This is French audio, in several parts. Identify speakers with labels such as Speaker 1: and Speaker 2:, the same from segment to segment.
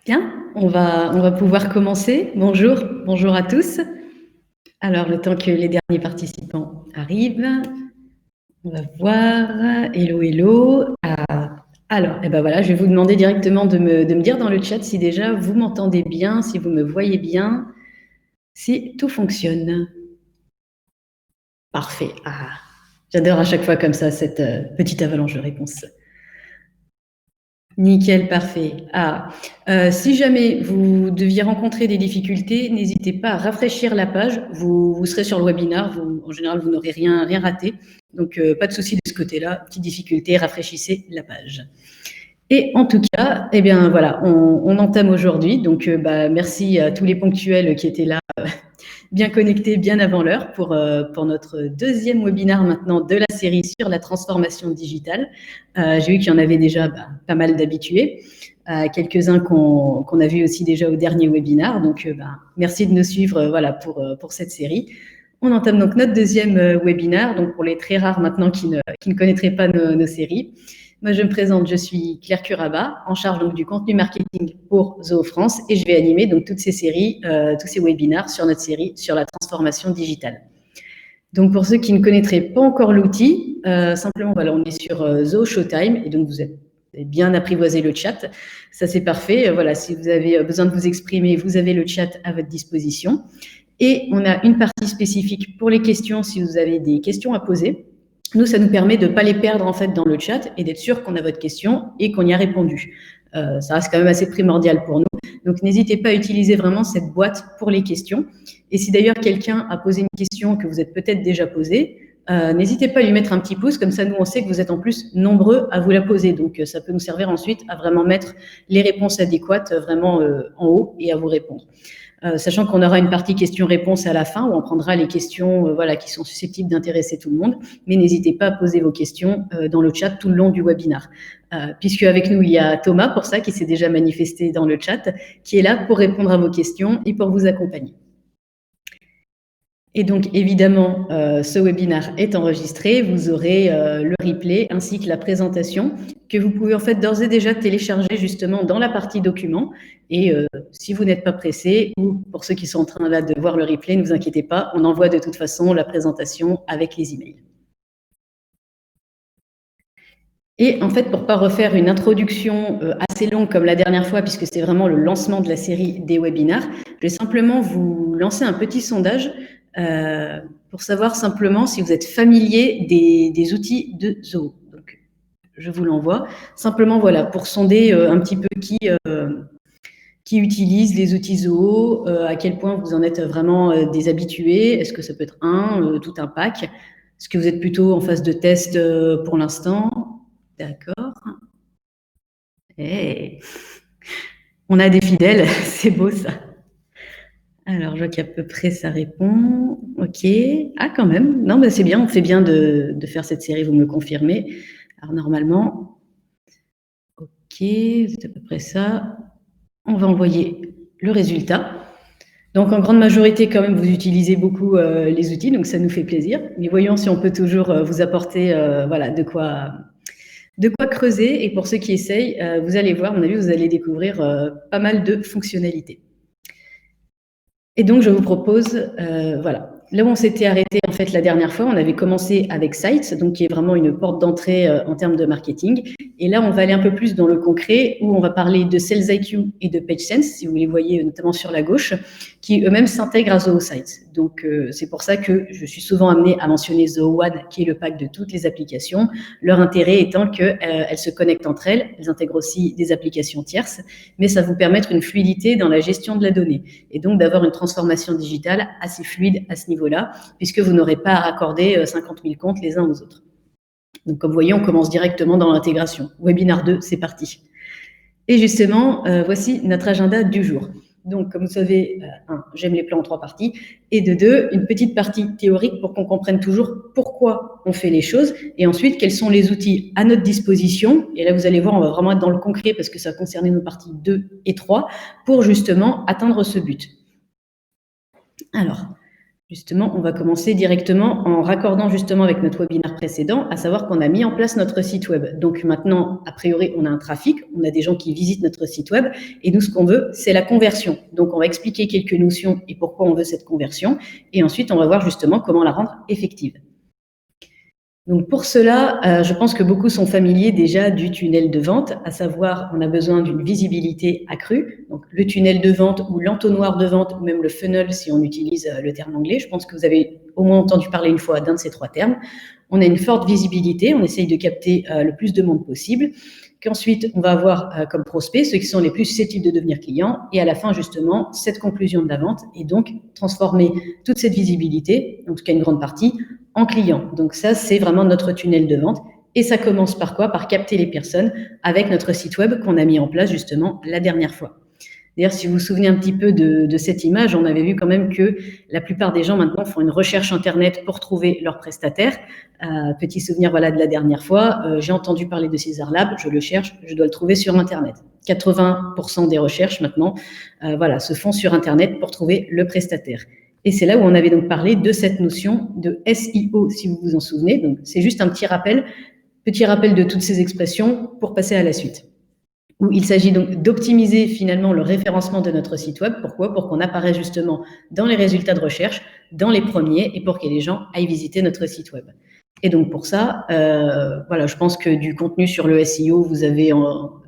Speaker 1: Bien, on va pouvoir commencer. Bonjour, bonjour à tous. Alors, le temps que les derniers participants arrivent, on va voir. Hello, hello. Alors, eh ben voilà, je vais vous demander directement de me dire dans le chat si déjà vous m'entendez bien, si vous me voyez bien, si tout fonctionne. Parfait. J'adore à chaque fois comme ça cette petite avalanche de réponses. Nickel, parfait. Si jamais vous deviez rencontrer des difficultés, n'hésitez pas à rafraîchir la page. Vous serez sur le webinaire. En général, vous n'aurez rien raté. Donc, pas de souci de ce côté-là. Petite difficulté, rafraîchissez la page. Et en tout cas, eh bien voilà, on entame aujourd'hui. Donc, merci à tous les ponctuels qui étaient là, bien connectés, bien avant l'heure pour notre deuxième webinaire maintenant de la série sur la transformation digitale. J'ai vu qu'il y en avait déjà pas mal d'habitués, quelques-uns qu'on a vus aussi déjà au dernier webinaire. Donc, merci de nous suivre pour cette série. On entame donc notre deuxième webinaire, donc pour les très rares maintenant qui ne connaîtraient pas nos séries. Moi, je me présente, je suis Claire Curaba, en charge donc du contenu marketing pour Zoo France, et je vais animer donc toutes ces séries, tous ces webinaires sur notre série sur la transformation digitale. Donc, pour ceux qui ne connaîtraient pas encore l'outil, simplement, voilà, on est sur Zoo Showtime, et donc vous avez bien apprivoisé le chat. Ça, c'est parfait. Voilà, si vous avez besoin de vous exprimer, vous avez le chat à votre disposition. Et on a une partie spécifique pour les questions, si vous avez des questions à poser. Nous, ça nous permet de ne pas les perdre en fait dans le chat et d'être sûr qu'on a votre question et qu'on y a répondu. Ça reste quand même assez primordial pour nous. Donc, n'hésitez pas à utiliser vraiment cette boîte pour les questions. Et si d'ailleurs quelqu'un a posé une question que vous êtes peut-être déjà posée, n'hésitez pas à lui mettre un petit pouce, comme ça nous on sait que vous êtes en plus nombreux à vous la poser. Donc, ça peut nous servir ensuite à vraiment mettre les réponses adéquates vraiment en haut et à vous répondre. Sachant qu'on aura une partie questions-réponses à la fin où on prendra les questions qui sont susceptibles d'intéresser tout le monde. Mais n'hésitez pas à poser vos questions dans le chat tout le long du webinaire. Puisque avec nous, il y a Thomas, pour ça, qui s'est déjà manifesté dans le chat, qui est là pour répondre à vos questions et pour vous accompagner. Et donc, évidemment, ce webinaire est enregistré. Vous aurez le replay ainsi que la présentation que vous pouvez en fait d'ores et déjà télécharger justement dans la partie documents. Et si vous n'êtes pas pressé, ou pour ceux qui sont en train là de voir le replay, ne vous inquiétez pas, on envoie de toute façon la présentation avec les emails. Et en fait, pour ne pas refaire une introduction assez longue comme la dernière fois, puisque c'est vraiment le lancement de la série des webinaires, je vais simplement vous lancer un petit sondage pour savoir simplement si vous êtes familier des outils de Zoho. Donc, je vous l'envoie. Simplement, voilà, pour sonder un petit peu qui utilise les outils Zoho, à quel point vous en êtes vraiment des habitués. Est-ce que ça peut être tout un pack? Est-ce que vous êtes plutôt en phase de test pour l'instant? D'accord. Hey. On a des fidèles, c'est beau ça. Alors, je vois qu'à peu près ça répond. Ok. Quand même. Non, c'est bien, on fait bien de faire cette série, vous me le confirmez. Alors, normalement, ok, c'est à peu près ça. On va envoyer le résultat. Donc, en grande majorité, quand même, vous utilisez beaucoup les outils, donc ça nous fait plaisir. Mais voyons si on peut toujours vous apporter de quoi creuser. Et pour ceux qui essayent, vous allez voir, à mon avis, vous allez découvrir pas mal de fonctionnalités. Et donc, je vous propose, là où on s'était arrêté en fait la dernière fois, on avait commencé avec Sites, donc qui est vraiment une porte d'entrée en termes de marketing. Et là, on va aller un peu plus dans le concret, où on va parler de Sales IQ et de PageSense, si vous les voyez notamment sur la gauche, qui eux-mêmes s'intègrent à Zoho Sites. Donc, c'est pour ça que je suis souvent amenée à mentionner Zoho One, qui est le pack de toutes les applications. Leur intérêt étant qu'elles se connectent entre elles, elles intègrent aussi des applications tierces, mais ça vous permettre une fluidité dans la gestion de la donnée. Et donc, d'avoir une transformation digitale assez fluide à ce niveau-là, puisque vous n'aurez pas à raccorder 50 000 comptes les uns aux autres. Donc, comme vous voyez, on commence directement dans l'intégration. Webinar 2, c'est parti. Et justement, voici notre agenda du jour. Donc, comme vous savez, j'aime les plans en 3 parties. Et de 2, une petite partie théorique pour qu'on comprenne toujours pourquoi on fait les choses. Et ensuite, quels sont les outils à notre disposition. Et là, vous allez voir, on va vraiment être dans le concret parce que ça va concerner nos parties 2 et 3 pour justement atteindre ce but. Alors, Justement, on va commencer directement en raccordant justement avec notre webinaire précédent, à savoir qu'on a mis en place notre site web. Donc maintenant, a priori, on a un trafic, on a des gens qui visitent notre site web, et nous, ce qu'on veut, c'est la conversion. Donc on va expliquer quelques notions et pourquoi on veut cette conversion, et ensuite on va voir justement comment la rendre effective. Donc pour cela, je pense que beaucoup sont familiers déjà du tunnel de vente, à savoir on a besoin d'une visibilité accrue. Donc le tunnel de vente ou l'entonnoir de vente ou même le funnel si on utilise le terme anglais. Je pense que vous avez au moins entendu parler une fois d'un de ces trois termes. On a une forte visibilité, on essaye de capter le plus de monde possible. Qu'ensuite, on va avoir comme prospects ceux qui sont les plus susceptibles de devenir clients. Et à la fin, justement, cette conclusion de la vente et donc transformer toute cette visibilité, en tout cas une grande partie, en clients. Donc ça, c'est vraiment notre tunnel de vente. Et ça commence par quoi? Par capter les personnes avec notre site web qu'on a mis en place justement la dernière fois. D'ailleurs, si vous vous souvenez un petit peu de cette image, on avait vu quand même que la plupart des gens maintenant font une recherche Internet pour trouver leur prestataire. Petit souvenir voilà, de la dernière fois, j'ai entendu parler de César Lab, je le cherche, je dois le trouver sur Internet. 80% des recherches maintenant voilà, se font sur Internet pour trouver le prestataire. Et c'est là où on avait donc parlé de cette notion de SEO, si vous vous en souvenez. Donc, c'est juste un petit rappel de toutes ces expressions pour passer à la suite. Où il s'agit donc d'optimiser finalement le référencement de notre site web. Pourquoi? Pour qu'on apparaisse justement dans les résultats de recherche, dans les premiers, et pour que les gens aillent visiter notre site web. Et donc pour ça, voilà, je pense que du contenu sur le SEO, vous avez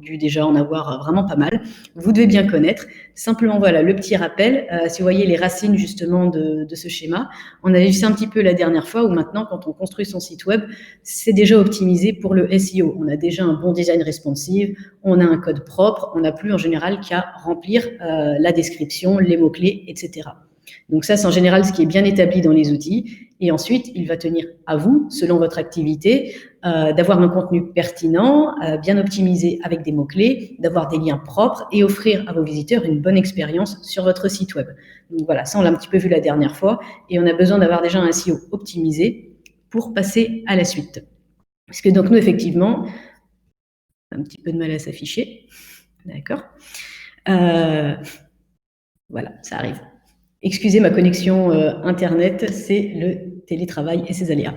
Speaker 1: dû déjà en avoir vraiment pas mal. Vous devez bien connaître. Simplement, voilà, le petit rappel. Si vous voyez les racines justement de ce schéma, on avait vu ça un petit peu la dernière fois, où maintenant, quand on construit son site web, c'est déjà optimisé pour le SEO. On a déjà un bon design responsive, on a un code propre, on n'a plus en général qu'à remplir la description, les mots-clés, etc. Donc ça, c'est en général ce qui est bien établi dans les outils. Et ensuite, il va tenir à vous, selon votre activité, d'avoir un contenu pertinent, bien optimisé avec des mots-clés, d'avoir des liens propres et offrir à vos visiteurs une bonne expérience sur votre site web. Donc voilà, ça on l'a un petit peu vu la dernière fois. Et on a besoin d'avoir déjà un SEO optimisé pour passer à la suite. Parce que donc nous, effectivement, un petit peu de mal à s'afficher. D'accord. Voilà, ça arrive. Excusez ma connexion Internet, c'est le télétravail et ses aléas.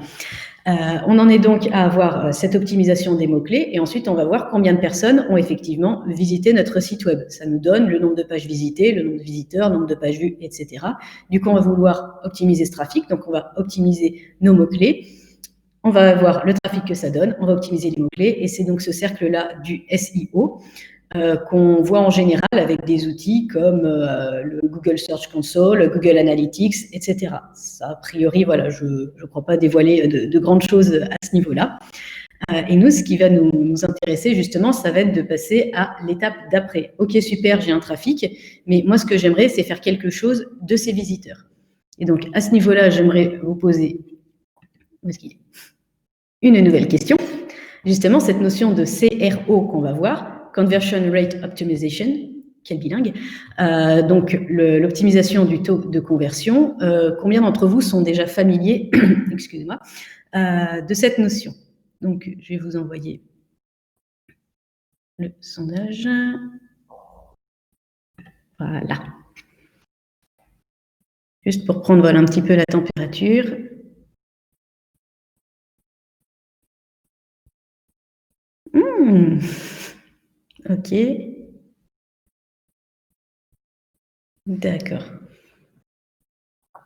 Speaker 1: On en est donc à avoir cette optimisation des mots-clés et ensuite on va voir combien de personnes ont effectivement visité notre site web. Ça nous donne le nombre de pages visitées, le nombre de visiteurs, le nombre de pages vues, etc. Du coup, on va vouloir optimiser ce trafic, donc on va optimiser nos mots-clés. On va voir le trafic que ça donne, on va optimiser les mots-clés et c'est donc ce cercle-là du SEO. Qu'on voit en général avec des outils comme le Google Search Console, Google Analytics, etc. Ça, a priori, voilà, je ne crois pas dévoiler de grandes choses à ce niveau-là. Et nous, ce qui va nous intéresser justement, ça va être de passer à l'étape d'après. Ok, super, j'ai un trafic, mais moi, ce que j'aimerais, c'est faire quelque chose de ces visiteurs. Et donc, à ce niveau-là, j'aimerais vous poser une nouvelle question. Justement, cette notion de CRO qu'on va voir, Conversion Rate Optimization, quel bilingue, donc l'optimisation du taux de conversion. Combien d'entre vous sont déjà familiers, excusez-moi, de cette notion? Donc, je vais vous envoyer le sondage. Voilà. Juste pour prendre voilà, un petit peu la température. Ok. D'accord.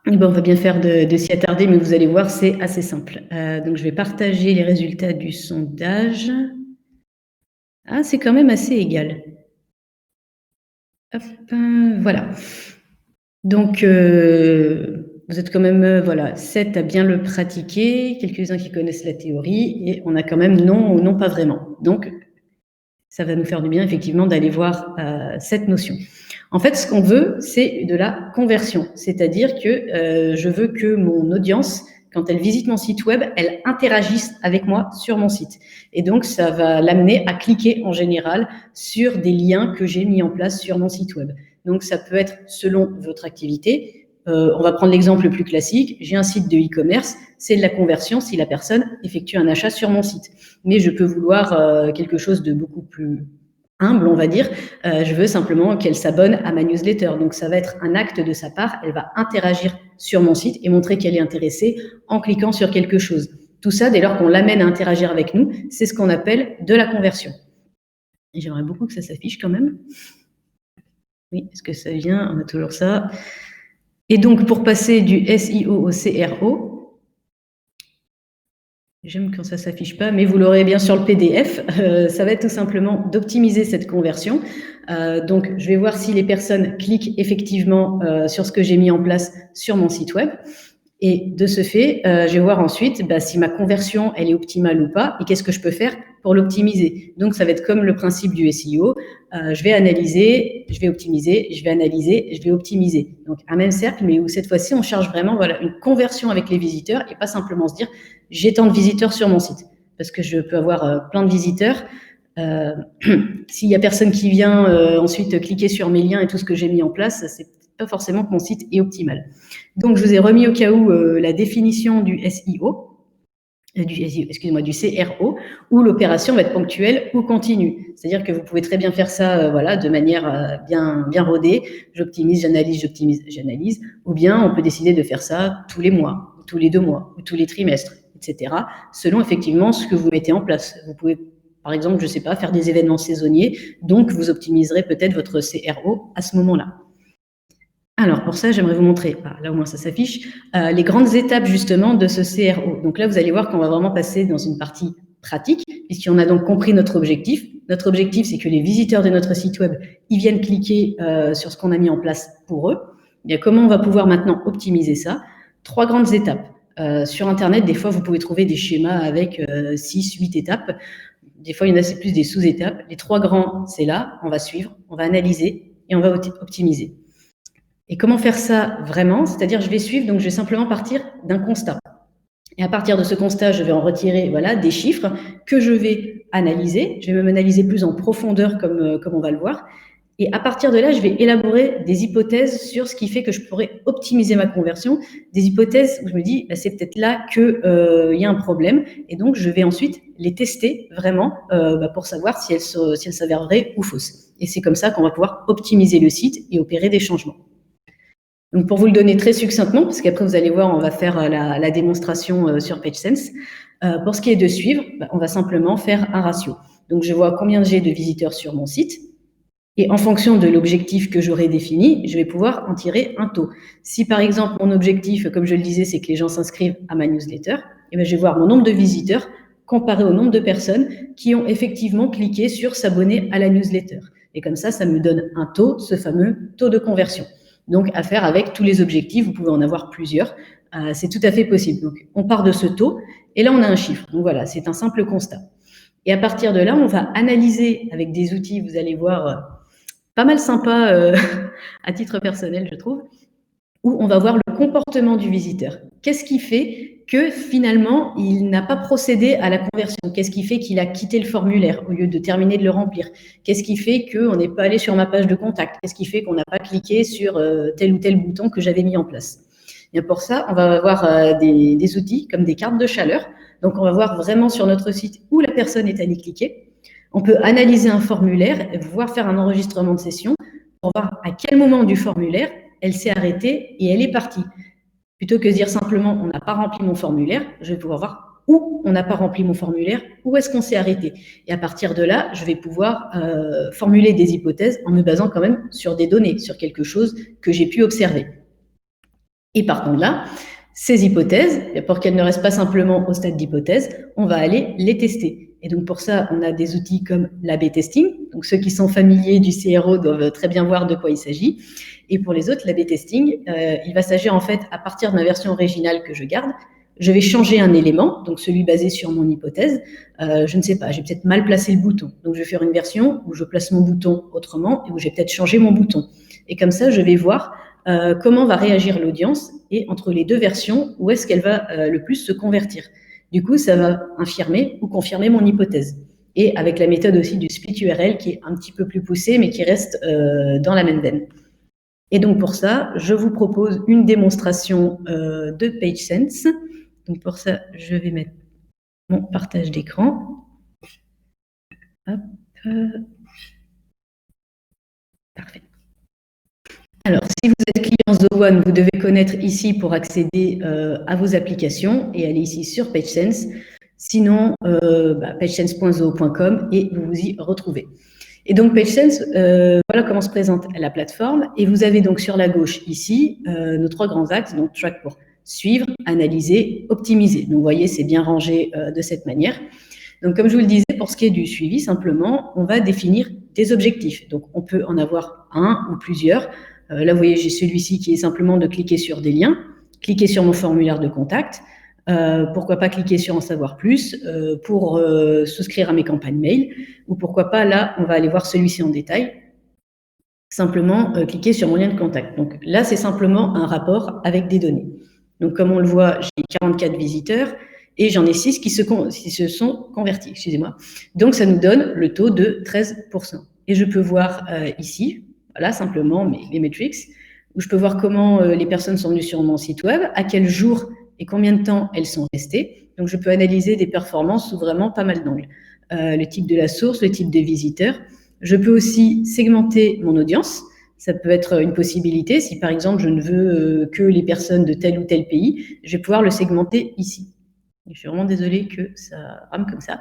Speaker 1: Bon, on va bien faire de s'y attarder, mais vous allez voir, c'est assez simple. Donc, je vais partager les résultats du sondage. Ah, c'est quand même assez égal. Hop, voilà. Donc, vous êtes quand même, voilà, 7 à bien le pratiquer, quelques-uns qui connaissent la théorie, et on a quand même non ou non pas vraiment. Donc, ça va nous faire du bien, effectivement, d'aller voir cette notion. En fait, ce qu'on veut, c'est de la conversion. C'est-à-dire que je veux que mon audience, quand elle visite mon site web, elle interagisse avec moi sur mon site. Et donc, ça va l'amener à cliquer en général sur des liens que j'ai mis en place sur mon site web. Donc, ça peut être selon votre activité. On va prendre l'exemple le plus classique. J'ai un site de e-commerce, c'est de la conversion si la personne effectue un achat sur mon site. Mais je peux vouloir quelque chose de beaucoup plus humble, on va dire, je veux simplement qu'elle s'abonne à ma newsletter. Donc, ça va être un acte de sa part. Elle va interagir sur mon site et montrer qu'elle est intéressée en cliquant sur quelque chose. Tout ça, dès lors qu'on l'amène à interagir avec nous, c'est ce qu'on appelle de la conversion. Et j'aimerais beaucoup que ça s'affiche quand même. Oui, est-ce que ça vient? On a toujours ça. Et donc, pour passer du SEO au CRO, j'aime quand ça ne s'affiche pas, mais vous l'aurez bien sur le PDF. Ça va être tout simplement d'optimiser cette conversion. Donc, je vais voir si les personnes cliquent effectivement sur ce que j'ai mis en place sur mon site web. Et de ce fait, je vais voir ensuite si ma conversion, elle est optimale ou pas, et qu'est-ce que je peux faire pour l'optimiser. Donc, ça va être comme le principe du SEO. Je vais analyser, je vais optimiser, je vais analyser, je vais optimiser. Donc, un même cercle, mais où cette fois-ci, on cherche vraiment une conversion avec les visiteurs et pas simplement se dire « j'ai tant de visiteurs sur mon site ». Parce que je peux avoir plein de visiteurs. S'il n'y a personne qui vient ensuite cliquer sur mes liens et tout ce que j'ai mis en place, c'est pas forcément que mon site est optimal. Donc, je vous ai remis au cas où la définition du SEO, du CRO, où l'opération va être ponctuelle ou continue. C'est-à-dire que vous pouvez très bien faire ça de manière bien rodée. J'optimise, j'analyse. Ou bien on peut décider de faire ça tous les mois, ou tous les 2 mois, ou tous les trimestres, etc. Selon effectivement ce que vous mettez en place. Vous pouvez, par exemple, je ne sais pas, faire des événements saisonniers. Donc, vous optimiserez peut-être votre CRO à ce moment-là. Alors, pour ça, j'aimerais vous montrer, là au moins ça s'affiche, les grandes étapes justement de ce CRO. Donc là, vous allez voir qu'on va vraiment passer dans une partie pratique, puisqu'on a donc compris notre objectif. Notre objectif, c'est que les visiteurs de notre site web, ils viennent cliquer sur ce qu'on a mis en place pour eux. Eh bien, comment on va pouvoir maintenant optimiser ça? 3 grandes étapes. Sur Internet, des fois, vous pouvez trouver des schémas avec 6, 8 étapes. Des fois, il y en a, c'est plus des sous-étapes. Les 3 grands, c'est là, on va suivre, on va analyser et on va optimiser. Et comment faire ça vraiment? C'est-à-dire, je vais suivre, donc je vais simplement partir d'un constat. Et à partir de ce constat, je vais en retirer des chiffres que je vais analyser. Je vais même analyser plus en profondeur, comme on va le voir. Et à partir de là, je vais élaborer des hypothèses sur ce qui fait que je pourrais optimiser ma conversion. Des hypothèses où je me dis, c'est peut-être là qu'il y a un problème. Et donc, je vais ensuite les tester vraiment pour savoir si elles s'avèrent vraies ou fausses. Et c'est comme ça qu'on va pouvoir optimiser le site et opérer des changements. Donc, pour vous le donner très succinctement, parce qu'après, vous allez voir, on va faire la démonstration sur PageSense. Pour ce qui est de suivre, on va simplement faire un ratio. Donc, je vois combien j'ai de visiteurs sur mon site. Et en fonction de l'objectif que j'aurai défini, je vais pouvoir en tirer un taux. Si, par exemple, mon objectif, comme je le disais, c'est que les gens s'inscrivent à ma newsletter, je vais voir mon nombre de visiteurs comparé au nombre de personnes qui ont effectivement cliqué sur s'abonner à la newsletter. Et comme ça me donne un taux, ce fameux taux de conversion. Donc, à faire avec tous les objectifs, vous pouvez en avoir plusieurs, c'est tout à fait possible. Donc, on part de ce taux, et là, on a un chiffre. Donc voilà, c'est un simple constat. Et à partir de là, on va analyser avec des outils, vous allez voir, pas mal sympa à titre personnel, je trouve, où on va voir le comportement du visiteur. Qu'est-ce qui fait que finalement, il n'a pas procédé à la conversion? Qu'est-ce qui fait qu'il a quitté le formulaire au lieu de terminer de le remplir? Qu'est-ce qui fait qu'on n'est pas allé sur ma page de contact? Qu'est-ce qui fait qu'on n'a pas cliqué sur tel ou tel bouton que j'avais mis en place? Et pour ça, on va avoir des outils comme des cartes de chaleur. Donc, on va voir vraiment sur notre site où la personne est allée cliquer. On peut analyser un formulaire, voire faire un enregistrement de session pour voir à quel moment du formulaire elle s'est arrêtée et elle est partie. Plutôt que de dire simplement on n'a pas rempli mon formulaire, je vais pouvoir voir où on n'a pas rempli mon formulaire, où est-ce qu'on s'est arrêté. Et à partir de là, je vais pouvoir formuler des hypothèses en me basant quand même sur des données, sur quelque chose que j'ai pu observer. Et partant de là, ces hypothèses, pour qu'elles ne restent pas simplement au stade d'hypothèse, on va aller les tester. Et donc pour ça, on a des outils comme l'A/B testing. Donc ceux qui sont familiers du CRO doivent très bien voir de quoi il s'agit. Et pour les autres, l'A/B testing, il va s'agir en fait, à partir de ma version originale que je garde, je vais changer un élément, donc celui basé sur mon hypothèse. Je ne sais pas, j'ai peut-être mal placé le bouton. Donc je vais faire une version où je place mon bouton autrement et où j'ai peut-être changé mon bouton. Et comme ça, je vais voir comment va réagir l'audience et entre les deux versions, où est-ce qu'elle va le plus se convertir. Du coup, ça va infirmer ou confirmer mon hypothèse. Et avec la méthode aussi du split URL qui est un petit peu plus poussée, mais qui reste dans la même veine. Et donc pour ça, je vous propose une démonstration de PageSense. Donc pour ça, je vais mettre mon partage d'écran. Hop. Parfait. Alors, si vous êtes client The1, vous devez connaître ici pour accéder à vos applications et aller ici sur PageSense. Sinon, pagesense.zo.com et vous vous y retrouvez. Et donc, PageSense, voilà comment se présente la plateforme. Et vous avez donc sur la gauche ici nos 3 grands axes, donc track pour suivre, analyser, optimiser. Donc, vous voyez, c'est bien rangé de cette manière. Donc, comme je vous le disais, pour ce qui est du suivi, simplement, on va définir des objectifs. Donc, on peut en avoir un ou plusieurs. Là, vous voyez, j'ai celui-ci qui est simplement de cliquer sur des liens, cliquer sur mon formulaire de contact, pourquoi pas cliquer sur en savoir plus pour souscrire à mes campagnes mail, ou pourquoi pas, là, on va aller voir celui-ci en détail, simplement cliquer sur mon lien de contact. Donc là, c'est simplement un rapport avec des données. Donc comme on le voit, j'ai 44 visiteurs et j'en ai 6 qui se sont convertis, excusez-moi. Donc ça nous donne le taux de 13%. Et je peux voir ici, voilà, simplement les metrics, où je peux voir comment les personnes sont venues sur mon site web, à quel jour et combien de temps elles sont restées. Donc, je peux analyser des performances sous vraiment pas mal d'angles. Le type de la source, le type de visiteurs. Je peux aussi segmenter mon audience. Ça peut être une possibilité. Si, par exemple, je ne veux que les personnes de tel ou tel pays, je vais pouvoir le segmenter ici. Je suis vraiment désolée que ça rame comme ça.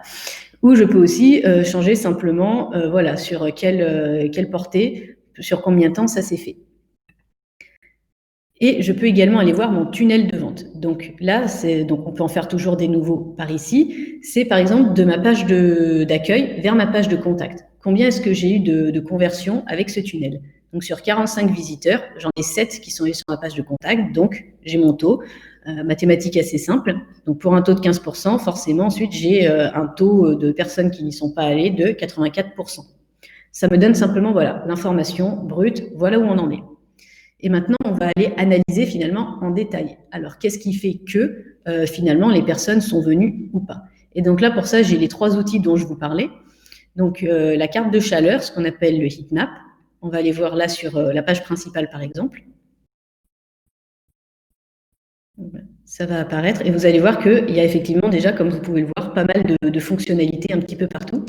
Speaker 1: Ou je peux aussi changer simplement voilà, sur quelle portée, sur combien de temps ça s'est fait. Et je peux également aller voir mon tunnel de vente. Donc là, donc on peut en faire toujours des nouveaux par ici. C'est par exemple de ma page d'accueil vers ma page de contact. Combien est-ce que j'ai eu de conversion avec ce tunnel? Donc sur 45 visiteurs, j'en ai 7 qui sont allés sur ma page de contact. Donc j'ai mon taux. Mathématique assez simple. Donc pour un taux de 15%, forcément ensuite j'ai un taux de personnes qui n'y sont pas allées de 84%. Ça me donne simplement voilà l'information brute, voilà où on en est. Et maintenant, on va aller analyser finalement en détail. Alors, qu'est-ce qui fait que finalement les personnes sont venues ou pas? Et donc là, pour ça, j'ai les 3 outils dont je vous parlais. Donc, la carte de chaleur, ce qu'on appelle le heatmap. On va aller voir là sur la page principale, par exemple. Ça va apparaître et vous allez voir qu'il y a effectivement déjà, comme vous pouvez le voir, pas mal de fonctionnalités un petit peu partout.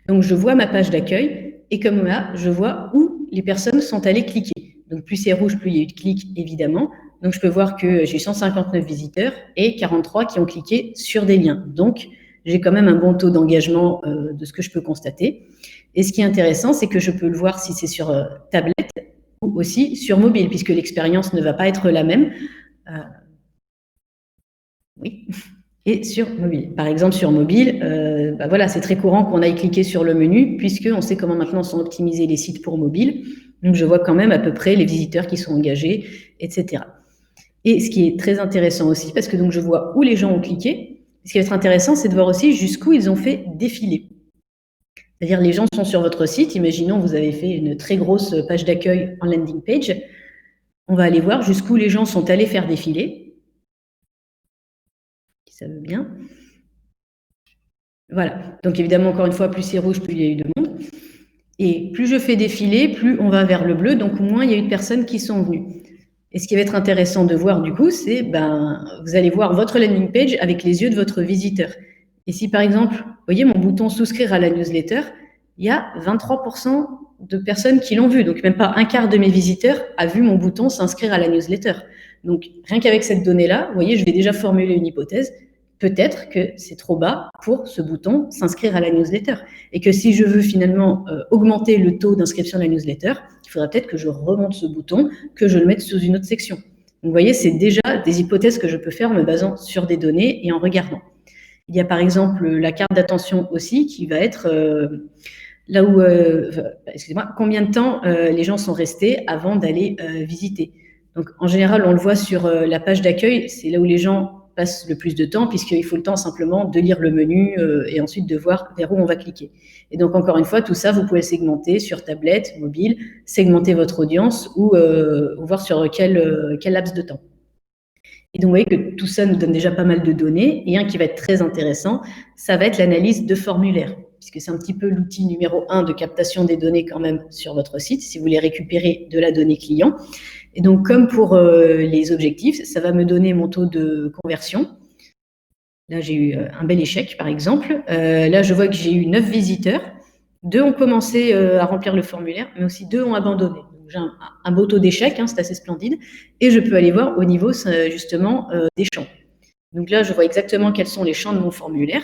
Speaker 1: Donc, je vois ma page d'accueil et comme là, je vois où les personnes sont allées cliquer. Donc, plus c'est rouge, plus il y a eu de clics, évidemment. Donc, je peux voir que j'ai 159 visiteurs et 43 qui ont cliqué sur des liens. Donc, j'ai quand même un bon taux d'engagement de ce que je peux constater. Et ce qui est intéressant, c'est que je peux le voir si c'est sur tablette ou aussi sur mobile, puisque l'expérience ne va pas être la même. Oui. Et sur mobile. Par exemple, sur mobile, voilà, c'est très courant qu'on aille cliquer sur le menu, puisqu'on sait comment maintenant sont optimisés les sites pour mobile. Donc, je vois quand même à peu près les visiteurs qui sont engagés, etc. Et ce qui est très intéressant aussi, parce que donc je vois où les gens ont cliqué. Ce qui va être intéressant, c'est de voir aussi jusqu'où ils ont fait défiler. C'est-à-dire, les gens sont sur votre site. Imaginons, vous avez fait une très grosse page d'accueil en landing page. On va aller voir jusqu'où les gens sont allés faire défiler. Si ça veut bien. Voilà. Donc, évidemment, encore une fois, plus c'est rouge, plus il y a eu de monde. Et plus je fais défiler, plus on va vers le bleu, donc moins il y a eu de personnes qui sont venues. Et ce qui va être intéressant de voir du coup, c'est vous allez voir votre landing page avec les yeux de votre visiteur. Et si par exemple, vous voyez mon bouton souscrire à la newsletter, il y a 23% de personnes qui l'ont vu. Donc même pas un quart de mes visiteurs a vu mon bouton s'inscrire à la newsletter. Donc rien qu'avec cette donnée-là, vous voyez, je vais déjà formuler une hypothèse. Peut-être que c'est trop bas pour ce bouton s'inscrire à la newsletter. Et que si je veux finalement augmenter le taux d'inscription à la newsletter, il faudra peut-être que je remonte ce bouton, que je le mette sous une autre section. Donc, vous voyez, c'est déjà des hypothèses que je peux faire en me basant sur des données et en regardant. Il y a par exemple la carte d'attention aussi qui va être là où, excusez-moi, combien de temps les gens sont restés avant d'aller visiter. Donc, en général, on le voit sur la page d'accueil, c'est là où les gens passe le plus de temps puisqu'il faut le temps simplement de lire le menu et ensuite de voir vers où on va cliquer. Et donc, encore une fois, tout ça, vous pouvez le segmenter sur tablette, mobile, segmenter votre audience ou voir sur quel laps de temps. Et donc, vous voyez que tout ça nous donne déjà pas mal de données. Et un qui va être très intéressant, ça va être l'analyse de formulaires, puisque c'est un petit peu l'outil numéro 1 de captation des données quand même sur votre site, si vous voulez récupérer de la donnée client. Et donc, comme pour les objectifs, ça va me donner mon taux de conversion. Là, j'ai eu un bel échec, par exemple. Là, je vois que j'ai eu 9 visiteurs. 2 ont commencé à remplir le formulaire, mais aussi 2 ont abandonné. Donc, j'ai un beau taux d'échec, hein, c'est assez splendide. Et je peux aller voir au niveau justement des champs. Donc là, je vois exactement quels sont les champs de mon formulaire.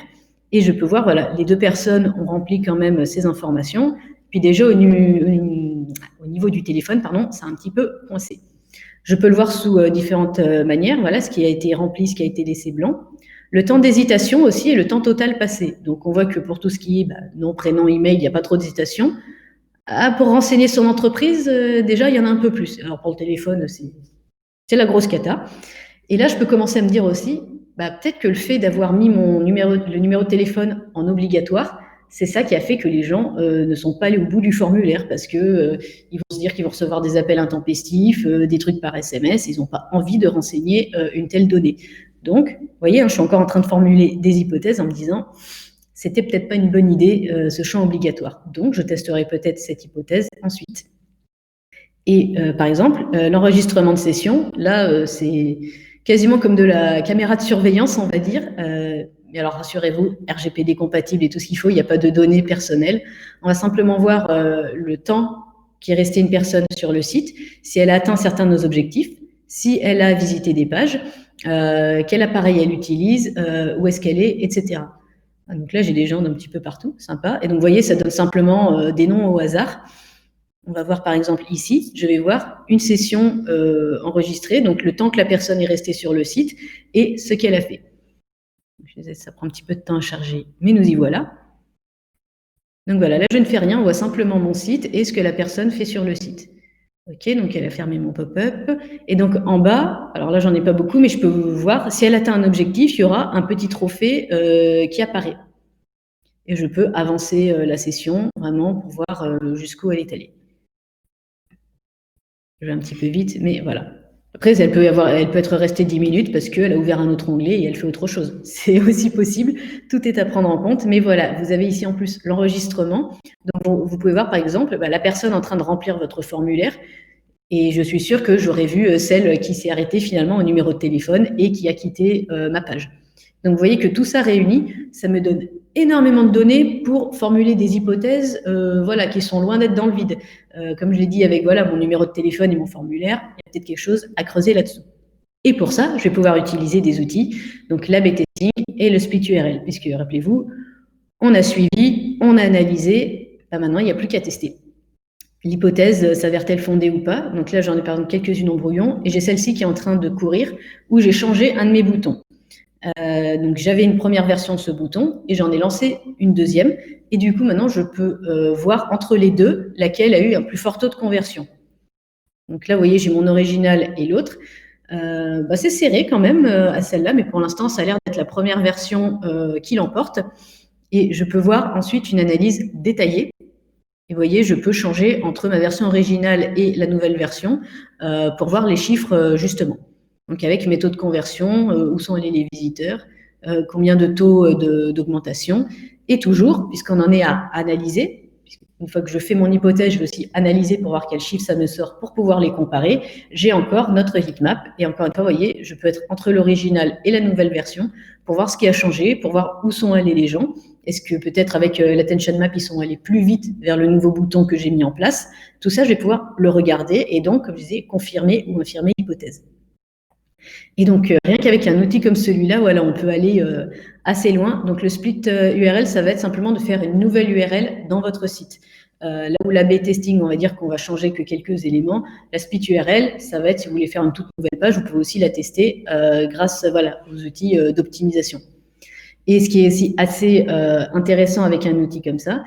Speaker 1: Et je peux voir, voilà, les 2 personnes ont rempli quand même ces informations. Puis déjà, au niveau du téléphone, pardon, c'est un petit peu coincé. Je peux le voir sous différentes manières. Voilà, ce qui a été rempli, ce qui a été laissé blanc. Le temps d'hésitation aussi et le temps total passé. Donc, on voit que pour tout ce qui est nom, prénom, email, il n'y a pas trop d'hésitation. Pour renseigner son entreprise, déjà, il y en a un peu plus. Alors, pour le téléphone, c'est la grosse cata. Et là, je peux commencer à me dire aussi, peut-être que le fait d'avoir mis le numéro de téléphone en obligatoire, c'est ça qui a fait que les gens ne sont pas allés au bout du formulaire parce que ils vont se dire qu'ils vont recevoir des appels intempestifs, des trucs par SMS, ils n'ont pas envie de renseigner une telle donnée. Donc, vous voyez, hein, je suis encore en train de formuler des hypothèses en me disant, c'était peut-être pas une bonne idée ce champ obligatoire. Donc, je testerai peut-être cette hypothèse ensuite. Et par exemple, l'enregistrement de session, là, c'est quasiment comme de la caméra de surveillance, on va dire. Mais alors, rassurez-vous, RGPD compatible et tout ce qu'il faut, il n'y a pas de données personnelles. On va simplement voir le temps qui est resté une personne sur le site, si elle a atteint certains de nos objectifs, si elle a visité des pages, quel appareil elle utilise, où est-ce qu'elle est, etc. Donc là, j'ai des gens d'un petit peu partout, sympa. Et donc, vous voyez, ça donne simplement des noms au hasard. On va voir par exemple ici, je vais voir une session enregistrée, donc le temps que la personne est restée sur le site et ce qu'elle a fait. Ça prend un petit peu de temps à charger, mais nous y voilà. Donc voilà, là je ne fais rien, on voit simplement mon site et ce que la personne fait sur le site. Ok, donc elle a fermé mon pop-up. Et donc en bas, alors là j'en ai pas beaucoup, mais je peux vous voir, si elle atteint un objectif, il y aura un petit trophée qui apparaît. Et je peux avancer la session vraiment pour voir jusqu'où elle est allée. Je vais un petit peu vite, mais voilà. Après, elle peut être restée 10 minutes parce qu'elle a ouvert un autre onglet et elle fait autre chose. C'est aussi possible. Tout est à prendre en compte. Mais voilà, vous avez ici en plus l'enregistrement. Donc, vous pouvez voir par exemple la personne en train de remplir votre formulaire. Et je suis sûre que j'aurais vu celle qui s'est arrêtée finalement au numéro de téléphone et qui a quitté ma page. Donc, vous voyez que tout ça réuni, ça me donne énormément de données pour formuler des hypothèses voilà, qui sont loin d'être dans le vide. Comme je l'ai dit avec voilà, mon numéro de téléphone et mon formulaire, il y a peut-être quelque chose à creuser là-dessous. Et pour ça, je vais pouvoir utiliser des outils, donc l'A/B testing et le split URL, puisque rappelez-vous, on a suivi, on a analysé, maintenant il n'y a plus qu'à tester. L'hypothèse s'avère-t-elle fondée ou pas? Donc là, j'en ai par exemple quelques-unes en brouillon, et j'ai celle-ci qui est en train de courir, où j'ai changé un de mes boutons. Donc j'avais une première version de ce bouton et j'en ai lancé une deuxième. Et du coup, maintenant, je peux voir entre les deux laquelle a eu un plus fort taux de conversion. Donc là, vous voyez, j'ai mon original et l'autre. C'est serré quand même à celle-là, mais pour l'instant, ça a l'air d'être la première version qui l'emporte. Et je peux voir ensuite une analyse détaillée. Et vous voyez, je peux changer entre ma version originale et la nouvelle version pour voir les chiffres justement. Donc avec mes taux de conversion, où sont allés les visiteurs, combien de taux d'augmentation, et toujours, puisqu'on en est à analyser, une fois que je fais mon hypothèse, je vais aussi analyser pour voir quels chiffres ça me sort pour pouvoir les comparer, j'ai encore notre heatmap, et encore une fois, vous voyez, je peux être entre l'original et la nouvelle version pour voir ce qui a changé, pour voir où sont allés les gens. Est-ce que peut-être avec l'attention map, ils sont allés plus vite vers le nouveau bouton que j'ai mis en place? Tout ça, je vais pouvoir le regarder et donc, comme je disais, confirmer ou infirmer l'hypothèse. Et donc, rien qu'avec un outil comme celui-là, voilà, on peut aller assez loin. Donc, le split URL, ça va être simplement de faire une nouvelle URL dans votre site. Là où l'A/B testing, on va dire qu'on va changer que quelques éléments, la split URL, ça va être, si vous voulez faire une toute nouvelle page, vous pouvez aussi la tester grâce aux outils d'optimisation. Et ce qui est aussi assez intéressant avec un outil comme ça,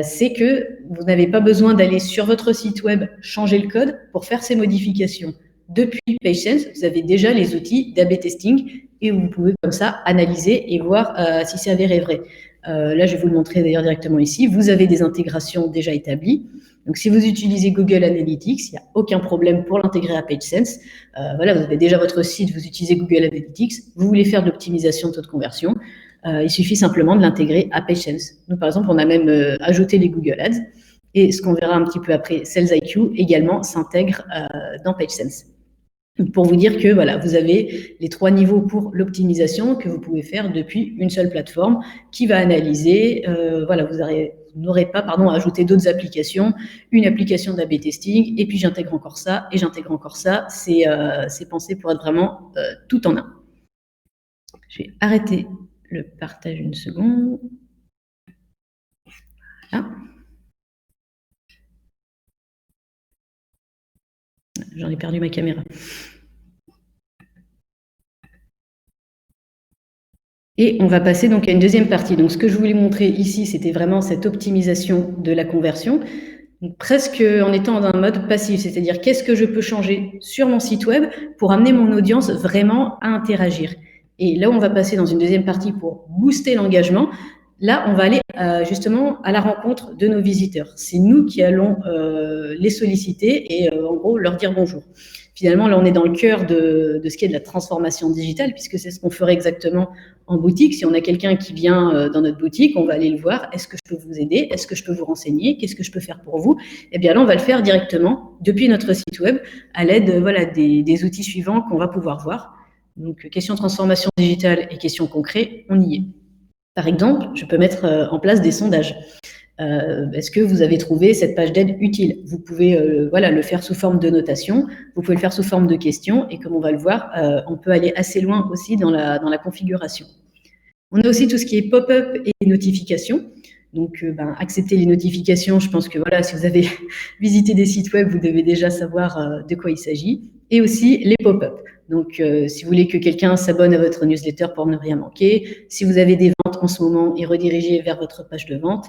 Speaker 1: c'est que vous n'avez pas besoin d'aller sur votre site web changer le code pour faire ces modifications. Depuis PageSense, vous avez déjà les outils d'A/B testing et vous pouvez comme ça analyser et voir si c'est avéré vrai. Là, je vais vous le montrer d'ailleurs directement ici. Vous avez des intégrations déjà établies. Donc, si vous utilisez Google Analytics, il n'y a aucun problème pour l'intégrer à PageSense. Voilà, vous avez déjà votre site, vous utilisez Google Analytics, vous voulez faire de l'optimisation de taux de conversion. Il suffit simplement de l'intégrer à PageSense. Nous, par exemple, on a même ajouté les Google Ads. Et ce qu'on verra un petit peu après, Sales IQ également s'intègre dans PageSense. pour vous dire que voilà, vous avez les 3 niveaux pour l'optimisation que vous pouvez faire depuis une seule plateforme qui va analyser. Voilà, vous n'aurez pas à ajouter d'autres applications, une application d'A/B testing, et puis j'intègre encore ça, et j'intègre encore ça. C'est pensé pour être vraiment tout en un. Je vais arrêter le partage une seconde. Voilà. J'en ai perdu ma caméra. Et on va passer donc à une deuxième partie. Donc, ce que je voulais montrer ici, c'était vraiment cette optimisation de la conversion, donc, presque en étant dans un mode passif, c'est-à-dire qu'est-ce que je peux changer sur mon site web pour amener mon audience vraiment à interagir. Et là, on va passer dans une deuxième partie pour booster l'engagement. Là, on va aller justement à la rencontre de nos visiteurs. C'est nous qui allons les solliciter et en gros leur dire bonjour. Finalement, là, on est dans le cœur de ce qui est de la transformation digitale, puisque c'est ce qu'on ferait exactement en boutique. Si on a quelqu'un qui vient dans notre boutique, on va aller le voir. Est-ce que je peux vous aider? Est-ce que je peux vous renseigner? Qu'est-ce que je peux faire pour vous? Eh bien là, on va le faire directement depuis notre site web à l'aide des outils suivants qu'on va pouvoir voir. Donc, question transformation digitale et question concrète, on y est. Par exemple, je peux mettre en place des sondages. Est-ce que vous avez trouvé cette page d'aide utile? Vous pouvez le faire sous forme de notation, vous pouvez le faire sous forme de questions, et comme on va le voir, on peut aller assez loin aussi dans la configuration. On a aussi tout ce qui est pop-up et notifications. Donc, accepter les notifications, je pense que voilà, si vous avez visité des sites web, vous devez déjà savoir de quoi il s'agit. Et aussi les pop-up. Donc, si vous voulez que quelqu'un s'abonne à votre newsletter pour ne rien manquer, si vous avez des ventes en ce moment et rediriger vers votre page de vente,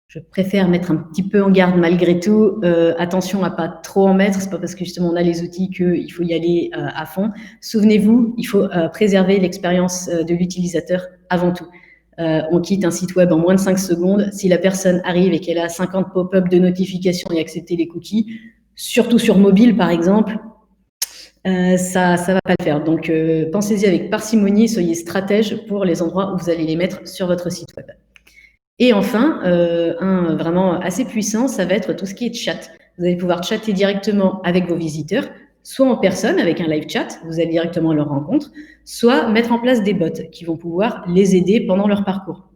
Speaker 1: je préfère mettre un petit peu en garde malgré tout. Attention à pas trop en mettre. C'est pas parce que justement on a les outils qu'il faut y aller à fond. Souvenez-vous, il faut préserver l'expérience de l'utilisateur avant tout. On quitte un site web en moins de 5 secondes. Si la personne arrive et qu'elle a 50 pop-up de notification et accepter les cookies, surtout sur mobile par exemple, ça va pas le faire. Donc pensez-y avec parcimonie, soyez stratège pour les endroits où vous allez les mettre sur votre site web. Et enfin, un vraiment assez puissant, ça va être tout ce qui est chat. Vous allez pouvoir chatter directement avec vos visiteurs, soit en personne avec un live chat, vous allez directement à leur rencontre, soit mettre en place des bots qui vont pouvoir les aider pendant leur parcours.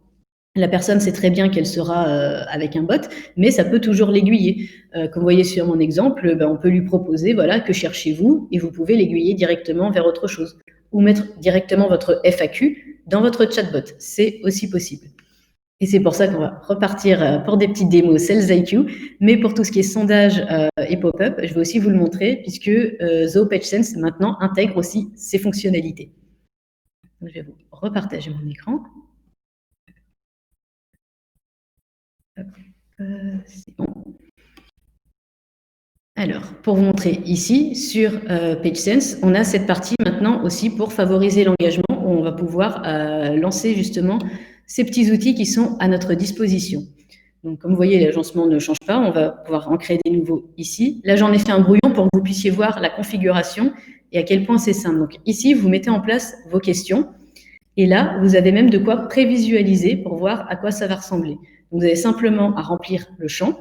Speaker 1: La personne sait très bien qu'elle sera avec un bot, mais ça peut toujours l'aiguiller. Comme vous voyez sur mon exemple, on peut lui proposer, voilà, que cherchez-vous, et vous pouvez l'aiguiller directement vers autre chose. Ou mettre directement votre FAQ dans votre chatbot. C'est aussi possible. Et c'est pour ça qu'on va repartir pour des petites démos Sales IQ. Mais pour tout ce qui est sondage et pop-up, je vais aussi vous le montrer puisque Zoho PageSense maintenant intègre aussi ces fonctionnalités. Donc, je vais vous repartager mon écran. Hop, c'est bon. Alors, pour vous montrer ici, sur PageSense, on a cette partie maintenant aussi pour favoriser l'engagement où on va pouvoir lancer justement ces petits outils qui sont à notre disposition. Donc, comme vous voyez, l'agencement ne change pas. On va pouvoir en créer des nouveaux ici. Là, j'en ai fait un brouillon pour que vous puissiez voir la configuration et à quel point c'est simple. Donc, ici, vous mettez en place vos questions. Et là, vous avez même de quoi prévisualiser pour voir à quoi ça va ressembler. Donc, vous avez simplement à remplir le champ.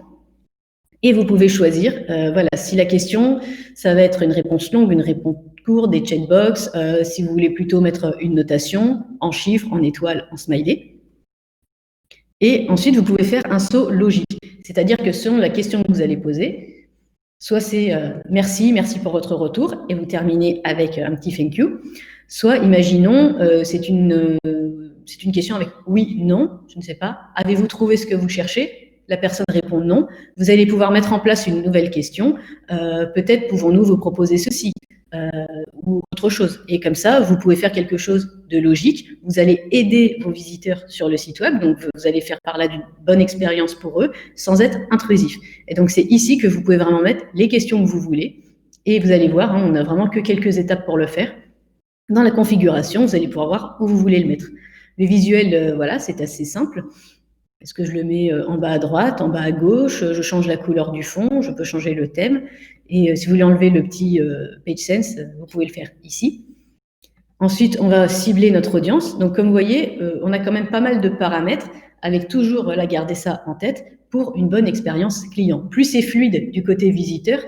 Speaker 1: Et vous pouvez choisir, voilà, si la question, ça va être une réponse longue, une réponse courte, des checkbox, si vous voulez plutôt mettre une notation en chiffres, en étoiles, en smiley. Et ensuite, vous pouvez faire un saut logique, c'est-à-dire que selon la question que vous allez poser, soit c'est merci pour votre retour, et vous terminez avec un petit thank you, soit imaginons, c'est une question avec oui, non, je ne sais pas, avez-vous trouvé ce que vous cherchez? La personne répond non. Vous allez pouvoir mettre en place une nouvelle question. Peut-être pouvons-nous vous proposer ceci ou autre chose. Et comme ça, vous pouvez faire quelque chose de logique. Vous allez aider vos visiteurs sur le site web. Donc, vous allez faire par là d'une bonne expérience pour eux sans être intrusif. Et donc, c'est ici que vous pouvez vraiment mettre les questions que vous voulez. Et vous allez voir, on n'a vraiment que quelques étapes pour le faire. Dans la configuration, vous allez pouvoir voir où vous voulez le mettre. Le visuel, voilà, c'est assez simple. Est-ce que je le mets en bas à droite, en bas à gauche? Je change la couleur du fond, je peux changer le thème. Et si vous voulez enlever le petit PageSense, vous pouvez le faire ici. Ensuite, on va cibler notre audience. Donc, comme vous voyez, on a quand même pas mal de paramètres, avec toujours garder ça en tête pour une bonne expérience client. Plus c'est fluide du côté visiteur,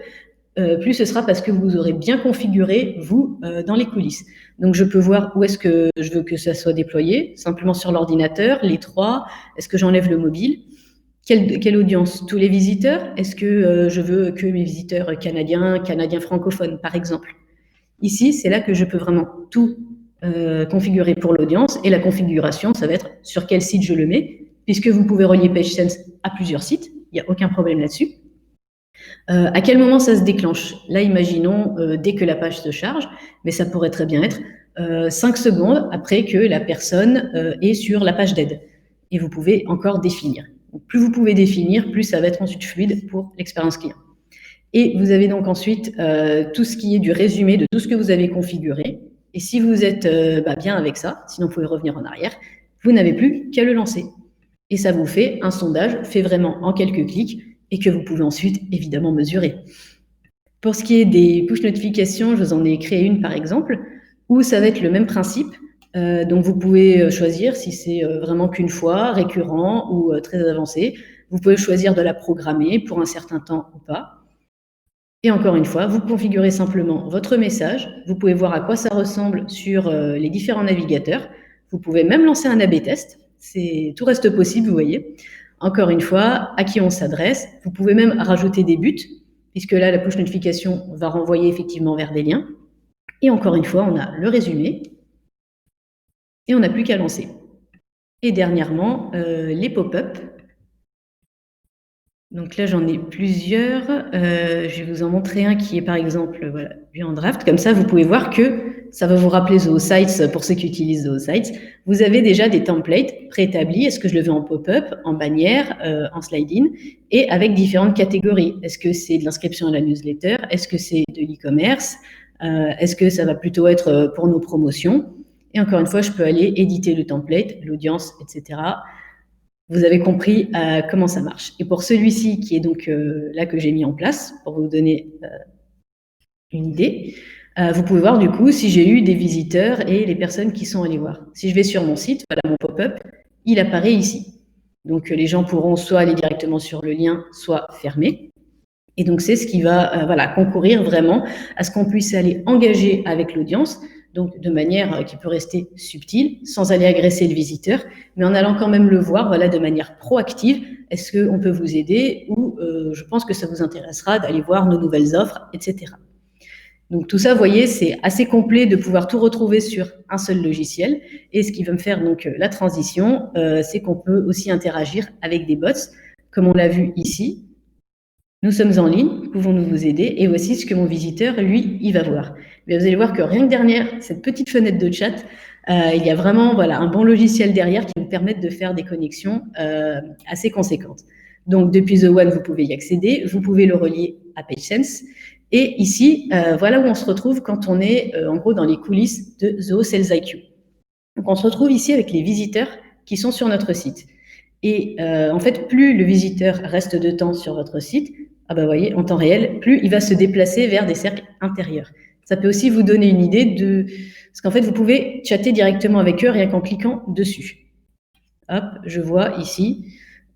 Speaker 1: plus ce sera parce que vous aurez bien configuré, vous, dans les coulisses. Donc, je peux voir où est-ce que je veux que ça soit déployé, simplement sur l'ordinateur, les trois, est-ce que j'enlève le mobile? Quelle audience? Tous les visiteurs? Est-ce que je veux que mes visiteurs canadiens francophones, par exemple? Ici, c'est là que je peux vraiment tout configurer pour l'audience, et la configuration, ça va être sur quel site je le mets, puisque vous pouvez relier PageSense à plusieurs sites, il n'y a aucun problème là-dessus. À quel moment ça se déclenche? Là, imaginons dès que la page se charge, mais ça pourrait très bien être 5 secondes après que la personne est sur la page d'aide. Et vous pouvez encore définir. Donc, plus vous pouvez définir, plus ça va être ensuite fluide pour l'expérience client. Et vous avez donc ensuite tout ce qui est du résumé de tout ce que vous avez configuré. Et si vous êtes bien avec ça, sinon vous pouvez revenir en arrière, vous n'avez plus qu'à le lancer. Et ça vous fait un sondage fait vraiment en quelques clics et que vous pouvez ensuite évidemment mesurer. Pour ce qui est des push notifications, je vous en ai créé une par exemple, où ça va être le même principe. Donc vous pouvez choisir si c'est vraiment qu'une fois, récurrent ou très avancé. Vous pouvez choisir de la programmer pour un certain temps ou pas. Et encore une fois, vous configurez simplement votre message. Vous pouvez voir à quoi ça ressemble sur les différents navigateurs. Vous pouvez même lancer un A/B test. Tout reste possible, vous voyez. Encore une fois, à qui on s'adresse. Vous pouvez même rajouter des buts, puisque là, la push notification va renvoyer effectivement vers des liens. Et encore une fois, on a le résumé. Et on n'a plus qu'à lancer. Et dernièrement, les pop-up. Donc là, j'en ai plusieurs. Je vais vous en montrer un qui est par exemple vu en draft. Comme ça, vous pouvez voir que ça va vous rappeler ZooSites pour ceux qui utilisent ZooSites. Vous avez déjà des templates préétablis. Est-ce que je le veux en pop-up, en bannière, en slide-in et avec différentes catégories? Est-ce que c'est de l'inscription à la newsletter? Est-ce que c'est de l'e-commerce? Est-ce que ça va plutôt être pour nos promotions? Et encore une fois, je peux aller éditer le template, l'audience, etc. Vous avez compris comment ça marche. Et pour celui-ci, qui est donc là que j'ai mis en place, pour vous donner une idée, vous pouvez voir du coup si j'ai eu des visiteurs et les personnes qui sont allées voir. Si je vais sur mon site, voilà mon pop-up, il apparaît ici. Donc les gens pourront soit aller directement sur le lien, soit fermer. Et donc c'est ce qui va concourir vraiment à ce qu'on puisse aller engager avec l'audience, donc de manière qui peut rester subtile, sans aller agresser le visiteur, mais en allant quand même le voir de manière proactive. Est-ce qu'on peut vous aider ou je pense que ça vous intéressera d'aller voir nos nouvelles offres, etc. Donc tout ça, vous voyez, c'est assez complet de pouvoir tout retrouver sur un seul logiciel. Et ce qui va me faire donc la transition, c'est qu'on peut aussi interagir avec des bots, comme on l'a vu ici. Nous sommes en ligne, pouvons-nous vous aider? Et voici ce que mon visiteur, lui, il va voir. Mais vous allez voir que rien que derrière cette petite fenêtre de chat, il y a vraiment un bon logiciel derrière qui vous permet de faire des connexions assez conséquentes. Donc, depuis The One, vous pouvez y accéder. Vous pouvez le relier à PageSense. Et ici, voilà où on se retrouve quand on est, en gros, dans les coulisses de Zoho Sales IQ. Donc, on se retrouve ici avec les visiteurs qui sont sur notre site. Et en fait, plus le visiteur reste de temps sur votre site, vous voyez, en temps réel, plus il va se déplacer vers des cercles intérieurs. Ça peut aussi vous donner une idée de... Parce qu'en fait, vous pouvez chatter directement avec eux rien qu'en cliquant dessus. Hop, je vois ici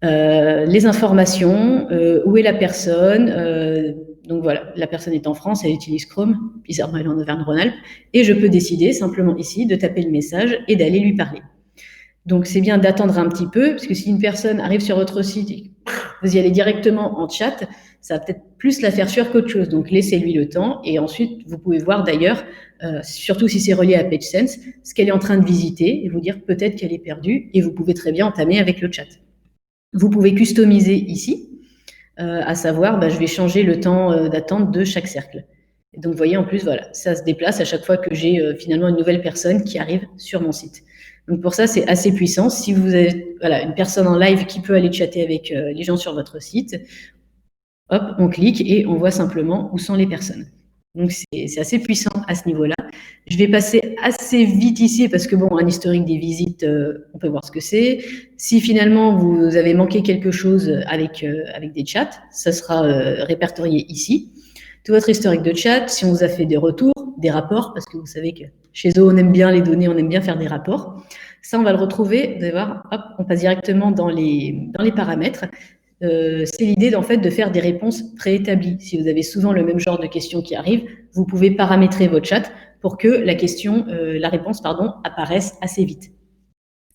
Speaker 1: les informations, où est la personne. Donc voilà, la personne est en France, elle utilise Chrome, bizarrement elle est en Auvergne-Rhône-Alpes, et je peux décider simplement ici de taper le message et d'aller lui parler. Donc, c'est bien d'attendre un petit peu, parce que si une personne arrive sur votre site et vous y allez directement en chat, ça va peut-être plus la faire fuir qu'autre chose. Donc, laissez-lui le temps. Et ensuite, vous pouvez voir d'ailleurs, surtout si c'est relié à PageSense, ce qu'elle est en train de visiter et vous dire peut-être qu'elle est perdue. Et vous pouvez très bien entamer avec le chat. Vous pouvez customiser ici, à savoir, je vais changer le temps d'attente de chaque cercle. Et donc, vous voyez, en plus, ça se déplace à chaque fois que j'ai finalement une nouvelle personne qui arrive sur mon site. Donc pour ça, c'est assez puissant. Si vous avez une personne en live qui peut aller chatter avec les gens sur votre site, hop, on clique et on voit simplement où sont les personnes. Donc c'est assez puissant à ce niveau-là. Je vais passer assez vite ici parce que un historique des visites, on peut voir ce que c'est. Si finalement vous avez manqué quelque chose avec des chats, ça sera répertorié ici. Tout votre historique de chat, si on vous a fait des retours, des rapports, parce que vous savez que chez eux, on aime bien les données, on aime bien faire des rapports. Ça, on va le retrouver, vous allez voir, hop, on passe directement dans les paramètres. c'est l'idée en fait de faire des réponses préétablies. Si vous avez souvent le même genre de questions qui arrivent, vous pouvez paramétrer votre chat pour que la réponse apparaisse assez vite.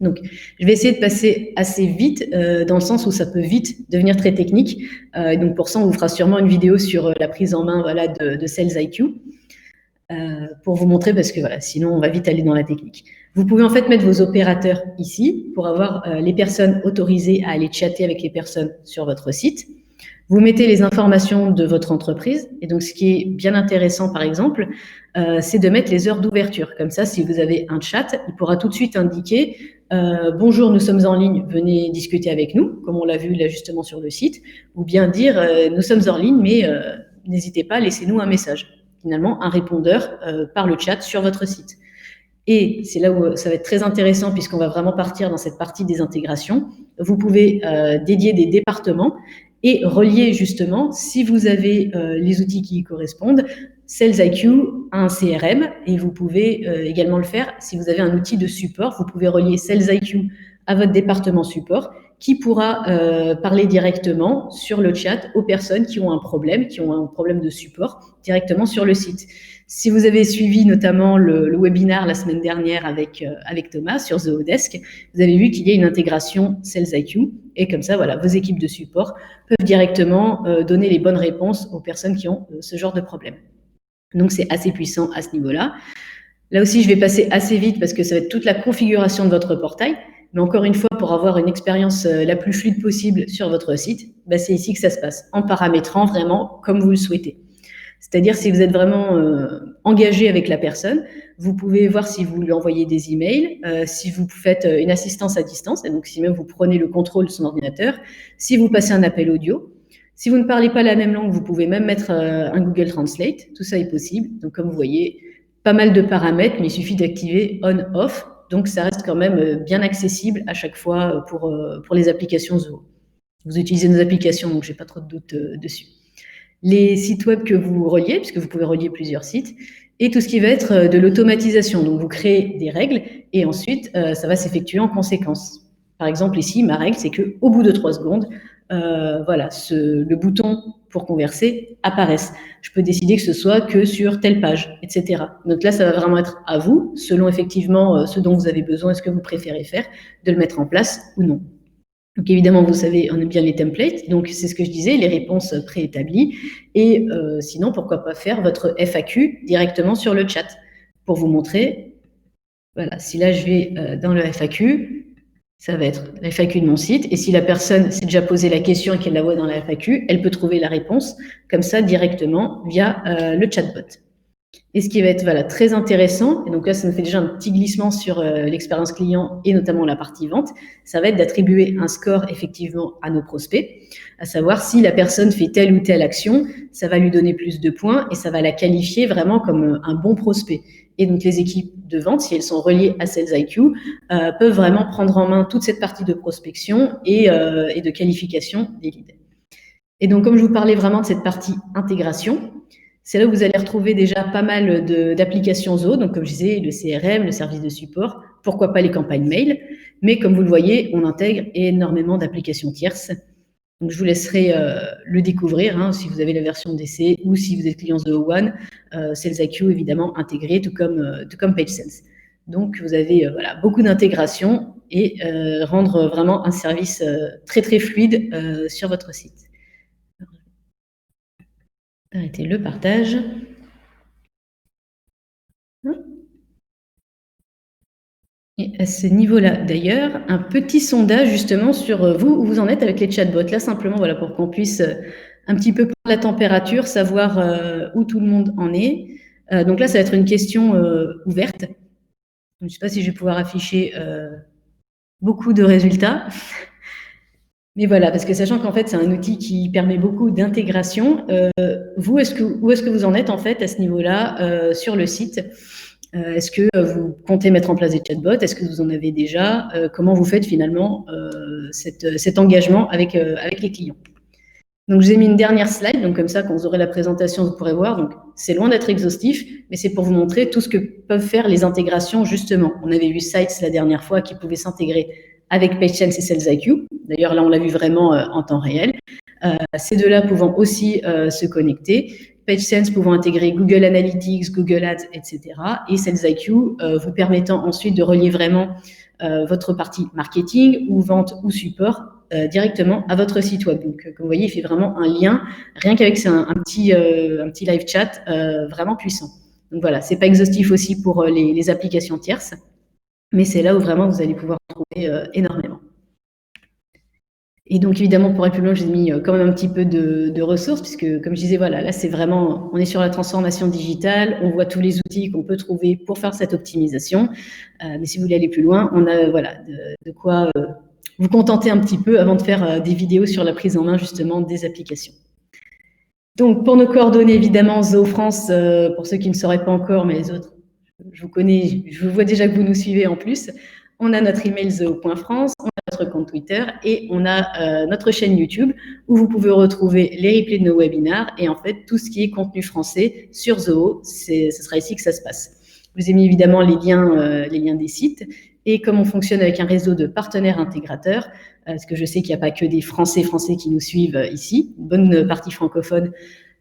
Speaker 1: Donc, je vais essayer de passer assez vite, dans le sens où ça peut vite devenir très technique. Donc, pour ça, on vous fera sûrement une vidéo sur la prise en main de Sales IQ, pour vous montrer, parce que sinon, on va vite aller dans la technique. Vous pouvez en fait mettre vos opérateurs ici pour avoir les personnes autorisées à aller chatter avec les personnes sur votre site. Vous mettez les informations de votre entreprise. Et donc, ce qui est bien intéressant, par exemple, c'est de mettre les heures d'ouverture. Comme ça, si vous avez un chat, il pourra tout de suite indiquer bonjour, nous sommes en ligne, venez discuter avec nous, comme on l'a vu là justement sur le site, ou bien dire nous sommes en ligne, mais n'hésitez pas, laissez-nous un message. Finalement, un répondeur par le chat sur votre site. Et c'est là où ça va être très intéressant, puisqu'on va vraiment partir dans cette partie des intégrations. Vous pouvez dédier des départements et relier justement, si vous avez les outils qui y correspondent, Sales IQ à un CRM, et vous pouvez également le faire si vous avez un outil de support. Vous pouvez relier Sales IQ à votre département support, qui pourra parler directement sur le chat aux personnes qui ont un problème de support directement sur le site. Si vous avez suivi notamment le webinaire la semaine dernière avec Thomas sur Zodesk, vous avez vu qu'il y a une intégration Sales IQ, et comme ça, vos équipes de support peuvent directement donner les bonnes réponses aux personnes qui ont ce genre de problème. Donc, c'est assez puissant à ce niveau-là. Là aussi, je vais passer assez vite parce que ça va être toute la configuration de votre portail. Mais encore une fois, pour avoir une expérience la plus fluide possible sur votre site, c'est ici que ça se passe, en paramétrant vraiment comme vous le souhaitez. C'est-à-dire, si vous êtes vraiment engagé avec la personne, vous pouvez voir si vous lui envoyez des emails, si vous faites une assistance à distance, et donc si même vous prenez le contrôle de son ordinateur, si vous passez un appel audio. Si vous ne parlez pas la même langue, vous pouvez même mettre un Google Translate. Tout ça est possible. Donc, comme vous voyez, pas mal de paramètres, mais il suffit d'activer on/off. Donc, ça reste quand même bien accessible à chaque fois pour les applications Zoho. Vous utilisez nos applications, donc je n'ai pas trop de doute dessus. Les sites web que vous reliez, puisque vous pouvez relier plusieurs sites, et tout ce qui va être de l'automatisation. Donc, vous créez des règles et ensuite, ça va s'effectuer en conséquence. Par exemple, ici, ma règle, c'est qu'au bout de 3 secondes, le bouton pour converser apparaisse. Je peux décider que ce soit que sur telle page, etc. Donc là, ça va vraiment être à vous, selon effectivement ce dont vous avez besoin et ce que vous préférez faire, de le mettre en place ou non. Donc évidemment, vous savez, on aime bien les templates, donc c'est ce que je disais, les réponses préétablies. Et sinon, pourquoi pas faire votre FAQ directement sur le chat pour vous montrer. Voilà, si là je vais dans le FAQ, ça va être la FAQ de mon site. Et si la personne s'est déjà posé la question et qu'elle la voit dans la FAQ, elle peut trouver la réponse comme ça directement via le chatbot. Et ce qui va être très intéressant, et donc là ça nous fait déjà un petit glissement sur l'expérience client et notamment la partie vente, ça va être d'attribuer un score effectivement à nos prospects, à savoir si la personne fait telle ou telle action, ça va lui donner plus de points et ça va la qualifier vraiment comme un bon prospect. Et donc les équipes de vente, si elles sont reliées à Sales IQ, peuvent vraiment prendre en main toute cette partie de prospection et de qualification des leads. Et donc comme je vous parlais vraiment de cette partie intégration, c'est là où vous allez retrouver déjà pas mal d'applications Zoho, donc comme je disais, le CRM, le service de support, pourquoi pas les campagnes mail, mais comme vous le voyez, on intègre énormément d'applications tierces. Donc je vous laisserai le découvrir, si vous avez la version d'essai ou si vous êtes client Zoho One, Sales IQ évidemment intégré, tout comme PageSense. Donc vous avez beaucoup d'intégration et rendre vraiment un service très très fluide sur votre site. Arrêtez le partage. Et à ce niveau-là, d'ailleurs, un petit sondage justement sur vous, où vous en êtes avec les chatbots. Là, simplement, pour qu'on puisse un petit peu prendre la température, savoir où tout le monde en est. Donc là, ça va être une question ouverte. Je ne sais pas si je vais pouvoir afficher beaucoup de résultats. Mais voilà, parce que sachant qu'en fait, c'est un outil qui permet beaucoup d'intégration. Vous, où est-ce que vous en êtes en fait à ce niveau-là sur le site? Est-ce que vous comptez mettre en place des chatbots? Est-ce que vous en avez déjà? Comment vous faites finalement cet engagement avec les clients? Donc, je vous ai mis une dernière slide. Donc, comme ça, quand vous aurez la présentation, vous pourrez voir. Donc, c'est loin d'être exhaustif, mais c'est pour vous montrer tout ce que peuvent faire les intégrations, justement. On avait vu Sites la dernière fois qui pouvait s'intégrer avec PageSense et Sales IQ. D'ailleurs, là, on l'a vu vraiment en temps réel. Ces deux-là pouvant aussi se connecter. PageSense pouvant intégrer Google Analytics, Google Ads, etc. Et SalesIQ vous permettant ensuite de relier vraiment votre partie marketing ou vente ou support directement à votre site web. Donc, comme vous voyez, il fait vraiment un lien, rien qu'avec un petit live chat vraiment puissant. Donc voilà, c'est pas exhaustif aussi pour les applications tierces, mais c'est là où vraiment vous allez pouvoir en trouver énormément. Et donc, évidemment, pour aller plus loin, j'ai mis quand même un petit peu de ressources, puisque, comme je disais, voilà, là, c'est vraiment, on est sur la transformation digitale, on voit tous les outils qu'on peut trouver pour faire cette optimisation. Mais si vous voulez aller plus loin, on a, voilà, de quoi vous contenter un petit peu avant de faire des vidéos sur la prise en main, justement, des applications. Donc, pour nos coordonnées, évidemment, Zoho France, pour ceux qui ne sauraient pas encore, mais les autres, je vous connais, je vois déjà que vous nous suivez en plus. On a notre email zoho.france, on a notre compte Twitter et on a notre chaîne YouTube où vous pouvez retrouver les replays de nos webinars et en fait tout ce qui est contenu français sur Zoho, ce sera ici que ça se passe. Je vous ai mis évidemment les liens des sites et comme on fonctionne avec un réseau de partenaires intégrateurs, parce que je sais qu'il n'y a pas que des Français qui nous suivent ici, une bonne partie francophone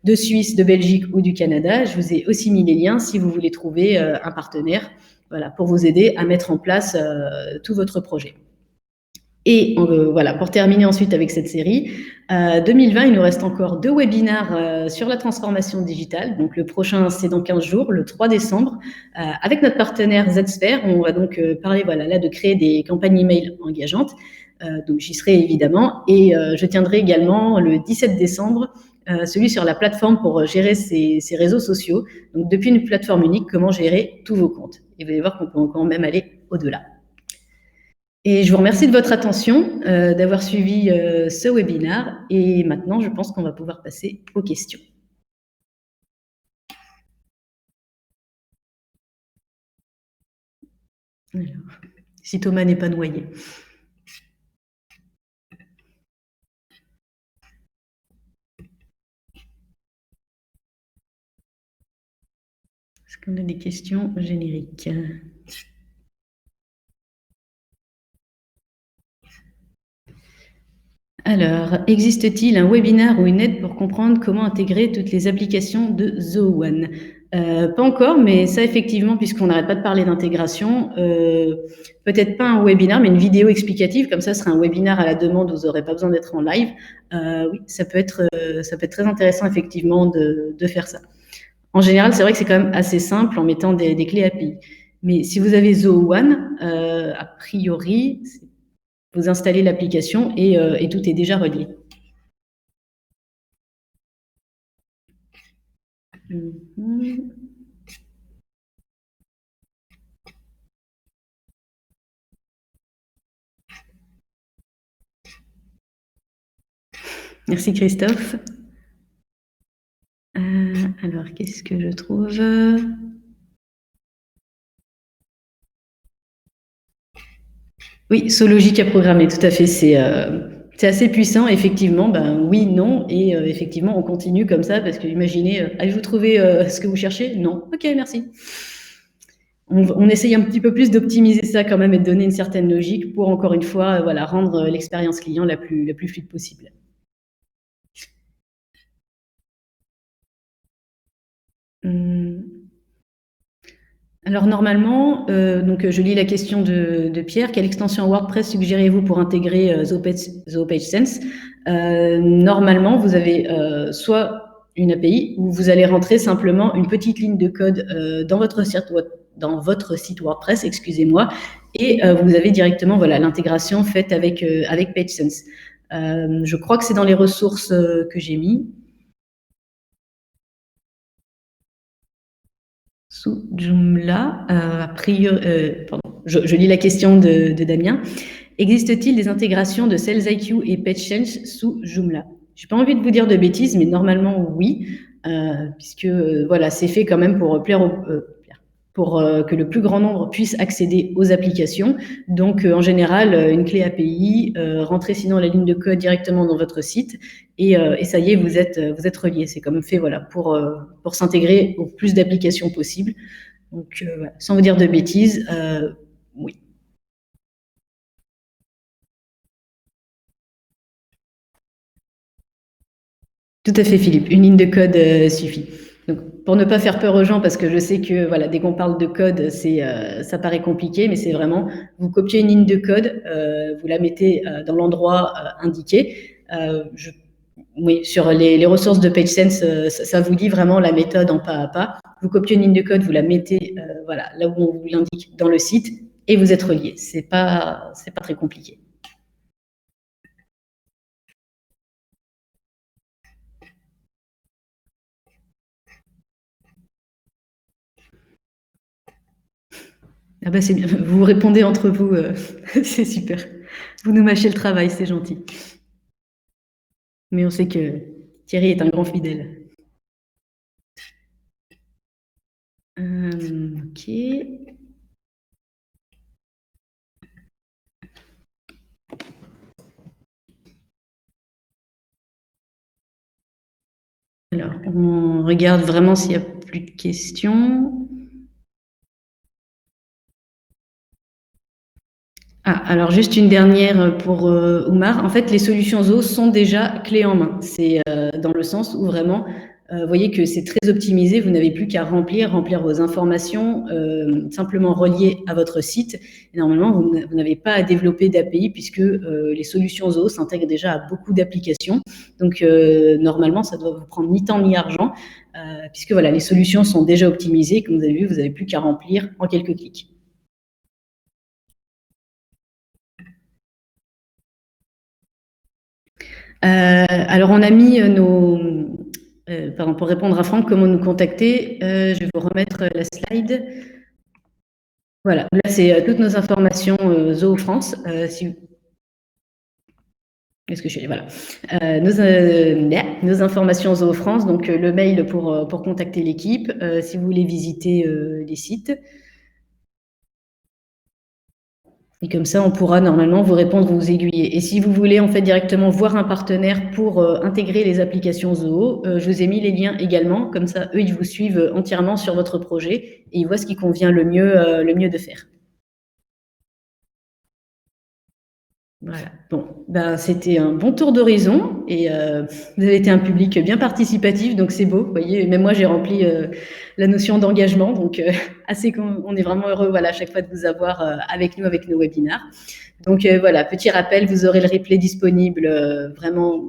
Speaker 1: de Suisse, de Belgique ou du Canada, je vous ai aussi mis les liens si vous voulez trouver un partenaire, voilà, pour vous aider à mettre en place tout votre projet. Et voilà, pour terminer ensuite avec cette série, 2020, il nous reste encore 2 webinars sur la transformation digitale. Donc le prochain, c'est dans 15 jours, le 3 décembre, avec notre partenaire Zsphere. On va donc parler voilà, là de créer des campagnes email engageantes. Donc j'y serai évidemment. Et je tiendrai également le 17 décembre celui sur la plateforme pour gérer ses réseaux sociaux. Donc depuis une plateforme unique, comment gérer tous vos comptes. Et vous allez voir qu'on peut quand même aller au-delà. Et je vous remercie de votre attention, d'avoir suivi ce webinaire. Et maintenant, je pense qu'on va pouvoir passer aux questions. Alors, si Thomas n'est pas noyé. Est-ce qu'on a des questions génériques ? Alors, existe-t-il un webinaire ou une aide pour comprendre comment intégrer toutes les applications de Zoho One ? Pas encore, mais ça effectivement, puisqu'on n'arrête pas de parler d'intégration, peut-être pas un webinaire, mais une vidéo explicative, comme ça, ce sera un webinaire à la demande, vous n'aurez pas besoin d'être en live. Oui, ça peut être très intéressant effectivement de faire ça. En général, c'est vrai que c'est quand même assez simple en mettant des clés API. Mais si vous avez Zoho One, a priori, vous installez l'application et tout est déjà relié. Merci Christophe. Alors, qu'est-ce que je trouve ? Oui, Sologic à programmer, tout à fait. C'est assez puissant, effectivement. Ben, oui, non. Et effectivement, on continue comme ça parce que imaginez, avez-vous trouvé ce que vous cherchez ? Non. Ok, merci. On essaye un petit peu plus d'optimiser ça quand même et de donner une certaine logique pour, encore une fois, voilà, rendre l'expérience client la plus fluide possible. Alors normalement, donc je lis la question de Pierre. Quelle extension WordPress suggérez-vous pour intégrer Zoho PageSense ? Normalement, vous avez soit une API où vous allez rentrer simplement une petite ligne de code dans votre site WordPress, excusez-moi, et vous avez directement voilà l'intégration faite avec PageSense. Je crois que c'est dans les ressources que j'ai mis. Sous Joomla, a priori, pardon, je lis la question de Damien. Existe-t-il des intégrations de SalesIQ et PageSense sous Joomla ? J'ai pas envie de vous dire de bêtises, mais normalement oui, puisque voilà, c'est fait quand même pour plaire pour que le plus grand nombre puisse accéder aux applications. Donc, en général, une clé API, rentrez sinon la ligne de code directement dans votre site et ça y est, vous êtes relié. C'est comme fait voilà, pour s'intégrer au plus d'applications possibles. Donc, voilà, sans vous dire de bêtises, oui. Tout à fait, Philippe. Une ligne de code suffit. Donc, pour ne pas faire peur aux gens, parce que je sais que voilà, dès qu'on parle de code, ça paraît compliqué, mais c'est vraiment, vous copiez une ligne de code, vous la mettez dans l'endroit indiqué. Oui, sur les ressources de PageSense, ça vous dit vraiment la méthode en pas à pas. Vous copiez une ligne de code, vous la mettez voilà, là où on vous l'indique dans le site, et vous êtes relié. C'est pas très compliqué. Ah bah c'est bien, vous répondez entre vous, c'est super. Vous nous mâchez le travail, c'est gentil. Mais on sait que Thierry est un grand fidèle. Ok. Alors, on regarde vraiment s'il n'y a plus de questions. Ah, alors juste une dernière pour Oumar. En fait, les solutions Zo sont déjà clés en main. C'est dans le sens où vraiment, vous voyez que c'est très optimisé. Vous n'avez plus qu'à remplir vos informations, simplement reliées à votre site. Et normalement, vous n'avez pas à développer d'API puisque les solutions Zo s'intègrent déjà à beaucoup d'applications. Donc, normalement, ça doit vous prendre ni temps ni argent puisque voilà, les solutions sont déjà optimisées. Comme vous avez vu, vous n'avez plus qu'à remplir en quelques clics. Alors, on a mis pardon, pour répondre à Franck, comment nous contacter, je vais vous remettre la slide. Voilà, là, c'est toutes nos informations Zoo France. Est-ce que je suis voilà. Nos informations Zoo France, donc le mail pour contacter l'équipe, si vous voulez visiter les sites. Et comme ça, on pourra normalement vous répondre, vous aiguiller. Et si vous voulez en fait directement voir un partenaire pour intégrer les applications Zoho, je vous ai mis les liens également. Comme ça, eux, ils vous suivent entièrement sur votre projet et ils voient ce qui convient le mieux de faire. Voilà. Bon, ben, c'était un bon tour d'horizon et vous avez été un public bien participatif, donc c'est beau. Vous voyez, même moi, j'ai rempli la notion d'engagement, donc on est vraiment heureux, voilà, à chaque fois de vous avoir avec nous, avec nos webinars. Donc voilà, petit rappel, vous aurez le replay disponible vraiment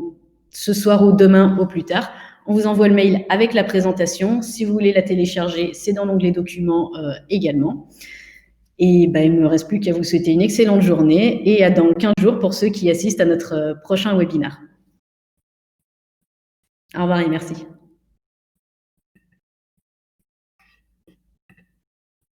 Speaker 1: ce soir ou demain au plus tard. On vous envoie le mail avec la présentation. Si vous voulez la télécharger, c'est dans l'onglet documents également. Et ben, il ne me reste plus qu'à vous souhaiter une excellente journée et à dans 15 jours pour ceux qui assistent à notre prochain webinaire. Au revoir et merci.